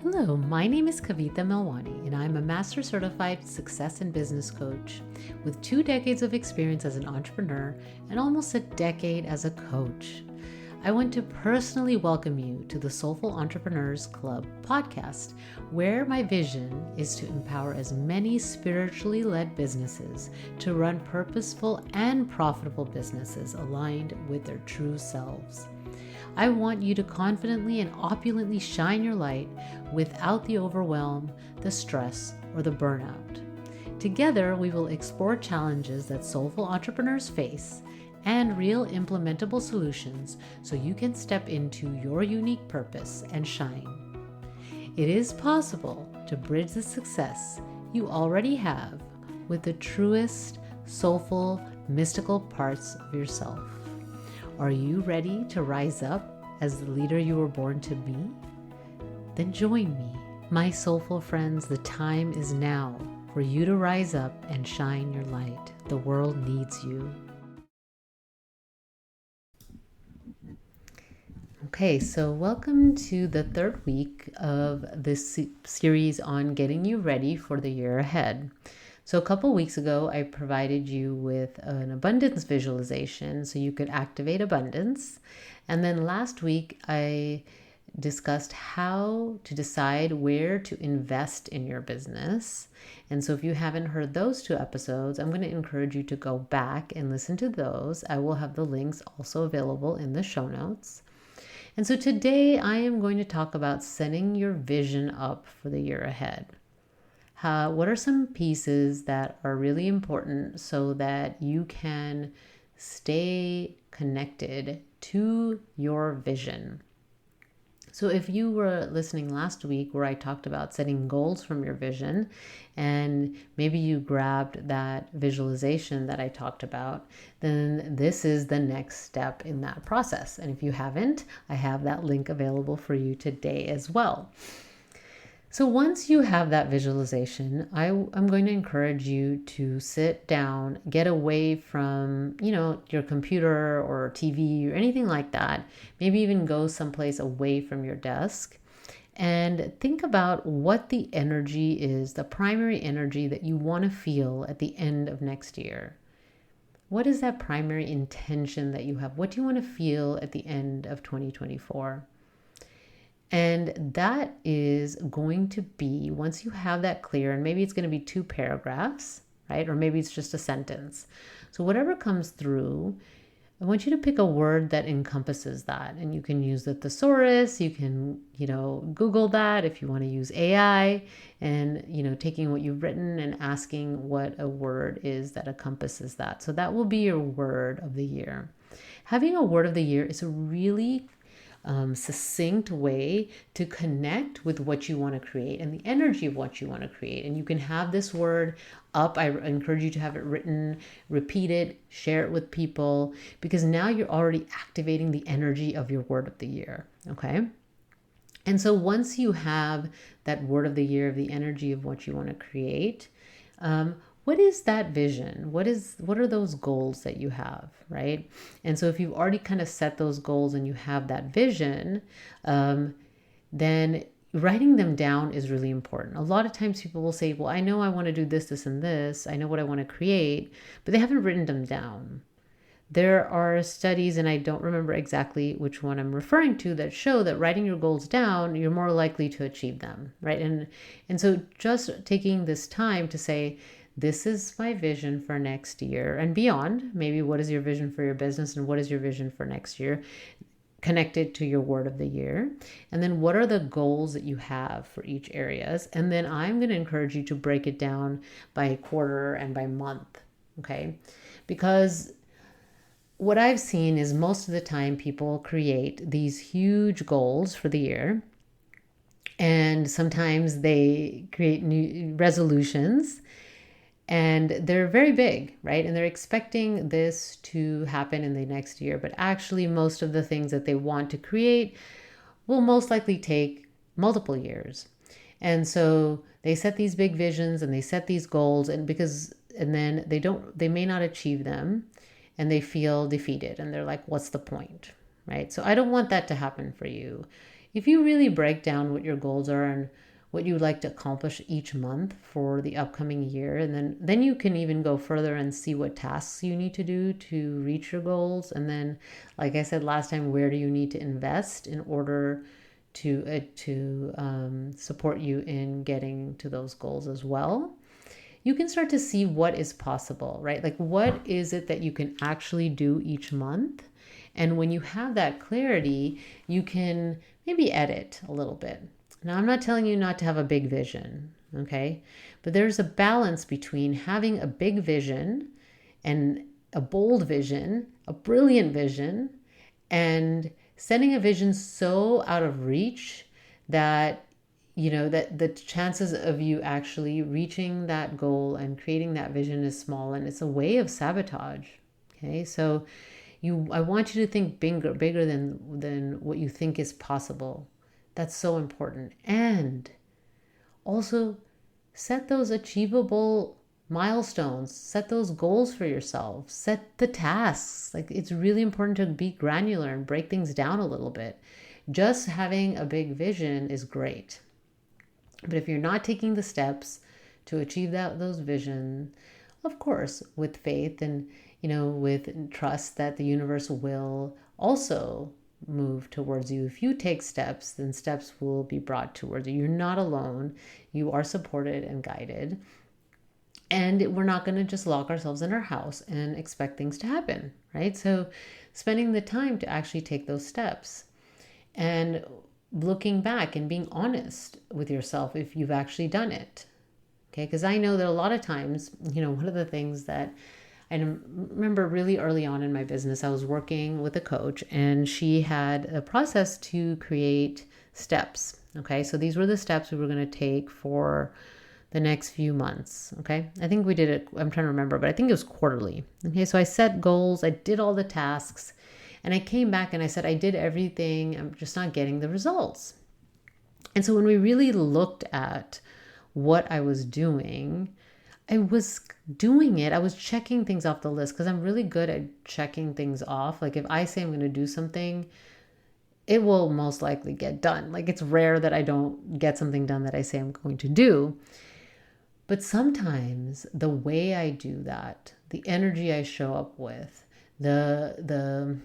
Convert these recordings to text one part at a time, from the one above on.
Hello, my name is Kavita Melwani, and I'm a Master Certified Success and Business Coach with 2 decades of experience as an entrepreneur and almost a decade as a coach. I want to personally welcome you to the Soulful Entrepreneurs Club podcast, where my vision is to empower as many spiritually led businesses to run purposeful and profitable businesses aligned with their true selves. I want you to confidently and opulently shine your light without the overwhelm, the stress, or the burnout. Together, we will explore challenges that soulful entrepreneurs face and real implementable solutions so you can step into your unique purpose and shine. It is possible to bridge the success you already have with the truest, soulful, mystical parts of yourself. Are you ready to rise up as the leader you were born to be? Then join me, my soulful friends. The time is now for you to rise up and shine your light. The world needs you. Okay, so welcome to the third week of this series on getting you ready for the year ahead. So a couple weeks ago, I provided you with an abundance visualization so you could activate abundance. And then last week, I discussed how to decide where to invest in your business. And so if you haven't heard those 2 episodes, I'm going to encourage you to go back and listen to those. I will have the links also available in the show notes. And so today I am going to talk about setting your vision up for the year ahead. What are some pieces that are really important so that you can stay connected to your vision? So if you were listening last week where I talked about setting goals from your vision, and maybe you grabbed that visualization that I talked about, then this is the next step in that process. And if you haven't, I have that link available for you today as well. So once you have that visualization, I'm going to encourage you to sit down, get away from, your computer or TV or anything like that. Maybe even go someplace away from your desk and think about what the energy is, the primary energy that you want to feel at the end of next year. What is that primary intention that you have? What do you want to feel at the end of 2024? And that is going to be, once you have that clear, and maybe it's going to be 2 paragraphs, right? Or maybe it's just a sentence. So whatever comes through, I want you to pick a word that encompasses that. And you can use the thesaurus, you can, Google that if you want to use AI, and, taking what you've written and asking what a word is that encompasses that. So that will be your word of the year. Having a word of the year is a really succinct way to connect with what you want to create and the energy of what you want to create. And you can have this word up. I encourage you to have it written, repeat it, share it with people, because now you're already activating the energy of your word of the year. Okay. And so once you have that word of the year, of the energy of what you want to create, what is that vision? What are those goals that you have, right? And so if you've already kind of set those goals and you have that vision, then writing them down is really important. A lot of times people will say, well, I know I want to do this, this, and this. I know what I want to create, but they haven't written them down. There are studies, and I don't remember exactly which one I'm referring to, that show that writing your goals down, you're more likely to achieve them, right? And so just taking this time to say, this is my vision for next year and beyond. Maybe what is your vision for your business and what is your vision for next year, connected to your word of the year. And then what are the goals that you have for each areas? And then I'm going to encourage you to break it down by quarter and by month. Okay. Because what I've seen is most of the time people create these huge goals for the year. And sometimes they create new resolutions. And they're very big, right? And they're expecting this to happen in the next year. But actually, most of the things that they want to create will most likely take multiple years. And so they set these big visions and they set these goals, and then they may not achieve them, and they feel defeated and they're like, what's the point, right? So I don't want that to happen for you. if you really break down what your goals are and what you would like to accomplish each month for the upcoming year, and then you can even go further and see what tasks you need to do to reach your goals. And then, like I said last time, where do you need to invest in order to support you in getting to those goals as well. You can start to see what is possible, right? Like, what is it that you can actually do each month? And when you have that clarity, you can maybe edit a little bit. Now, I'm not telling you not to have a big vision, okay? But there's a balance between having a big vision and a bold vision, a brilliant vision, and setting a vision so out of reach that that the chances of you actually reaching that goal and creating that vision is small, and it's a way of sabotage. Okay, so I want you to think bigger than what you think is possible. That's so important. And also set those achievable milestones, set those goals for yourself, set the tasks. Like, it's really important to be granular and break things down a little bit. Just having a big vision is great. But if you're not taking the steps to achieve those visions, of course, with faith and, with trust that the universe will also move towards you. If you take steps, then steps will be brought towards you. You're not alone. You are supported and guided. And we're not going to just lock ourselves in our house and expect things to happen, right? So spending the time to actually take those steps and looking back and being honest with yourself if you've actually done it. Okay, because I know that a lot of times, one of the things that I remember really early on in my business, I was working with a coach, and she had a process to create steps. Okay, so these were the steps we were going to take for the next few months. Okay, I think we did it, I'm trying to remember, but I think it was quarterly. Okay, so I set goals, I did all the tasks, and I came back and I said, I did everything, I'm just not getting the results. And so when we really looked at what I was doing, I was doing it. I was checking things off the list because I'm really good at checking things off. Like, if I say I'm going to do something, it will most likely get done. Like, it's rare that I don't get something done that I say I'm going to do. But sometimes the way I do that, the energy I show up with, the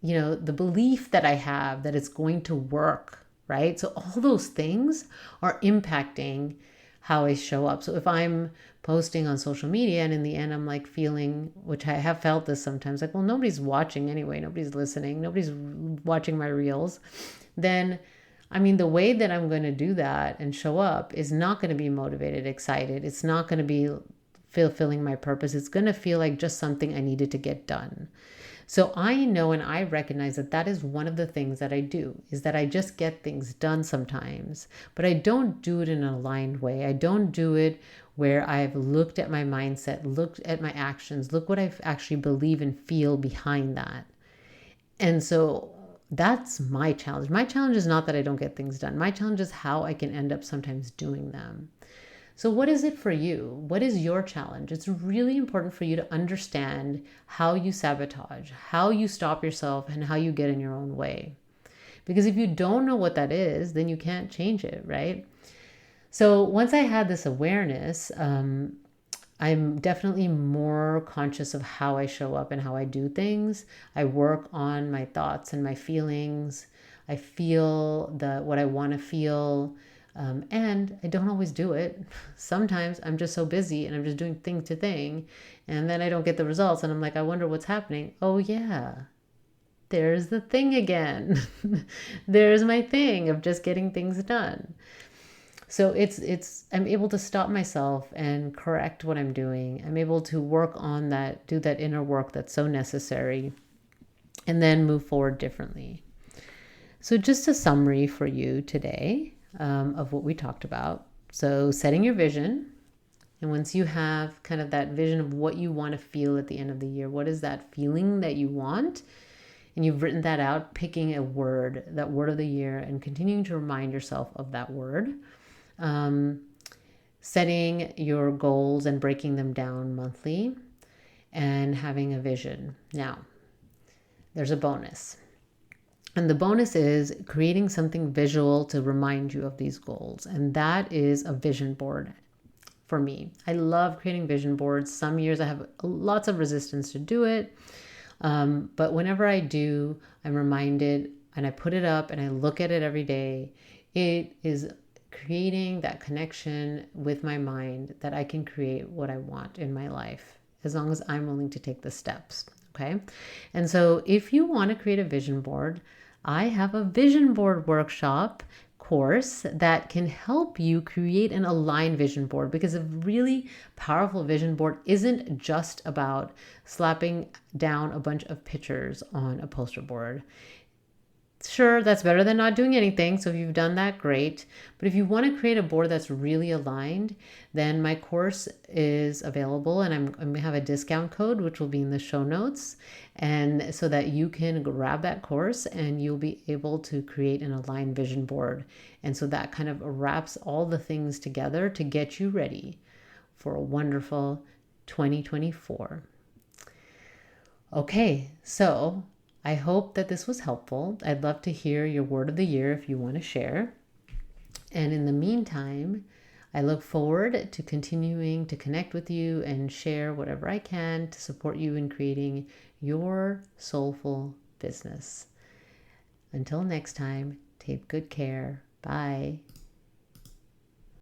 belief that I have that it's going to work, right? So all those things are impacting how I show up. So if I'm posting on social media and in the end I'm like feeling, which I have felt this sometimes, like, well, nobody's watching anyway, nobody's listening, nobody's watching my reels, then the way that I'm going to do that and show up is not going to be motivated, excited. It's not going to be fulfilling my purpose. It's going to feel like just something I needed to get done. So I know and I recognize that that is one of the things that I do, is that I just get things done sometimes, but I don't do it in an aligned way. I don't do it where I've looked at my mindset, looked at my actions, look what I actually believe and feel behind that. And so that's my challenge. My challenge is not that I don't get things done. My challenge is how I can end up sometimes doing them. So what is it for you? What is your challenge? It's really important for you to understand how you sabotage, how you stop yourself, and how you get in your own way. Because if you don't know what that is, then you can't change it, right? So once I had this awareness, I'm definitely more conscious of how I show up and how I do things. I work on my thoughts and my feelings. I feel what I want to feel. And I don't always do it. Sometimes I'm just so busy and I'm just doing thing to thing, and then I don't get the results, and I'm like, I wonder what's happening. Oh yeah, there's the thing again. There's my thing of just getting things done. So I'm able to stop myself and correct what I'm doing. I'm able to work on that, do that inner work that's so necessary, and then move forward differently. So just a summary for you today of what we talked about. So setting your vision. And once you have kind of that vision of what you want to feel at the end of the year, what is that feeling that you want? And you've written that out, picking a word, that word of the year, and continuing to remind yourself of that word. Setting your goals and breaking them down monthly, and having a vision. Now, there's a bonus. And the bonus is creating something visual to remind you of these goals. And that is a vision board for me. I love creating vision boards. Some years I have lots of resistance to do it. But whenever I do, I'm reminded and I put it up and I look at it every day. It is creating that connection with my mind that I can create what I want in my life as long as I'm willing to take the steps. Okay. And so if you want to create a vision board, I have a vision board workshop course that can help you create an aligned vision board, because a really powerful vision board isn't just about slapping down a bunch of pictures on a poster board. Sure, that's better than not doing anything. So if you've done that, great. But if you want to create a board that's really aligned, then my course is available, and I'm going to have a discount code, which will be in the show notes. And so that you can grab that course and you'll be able to create an aligned vision board. And so that kind of wraps all the things together to get you ready for a wonderful 2024. Okay, so I hope that this was helpful. I'd love to hear your word of the year if you want to share. And in the meantime, I look forward to continuing to connect with you and share whatever I can to support you in creating your soulful business. Until next time, take good care. Bye.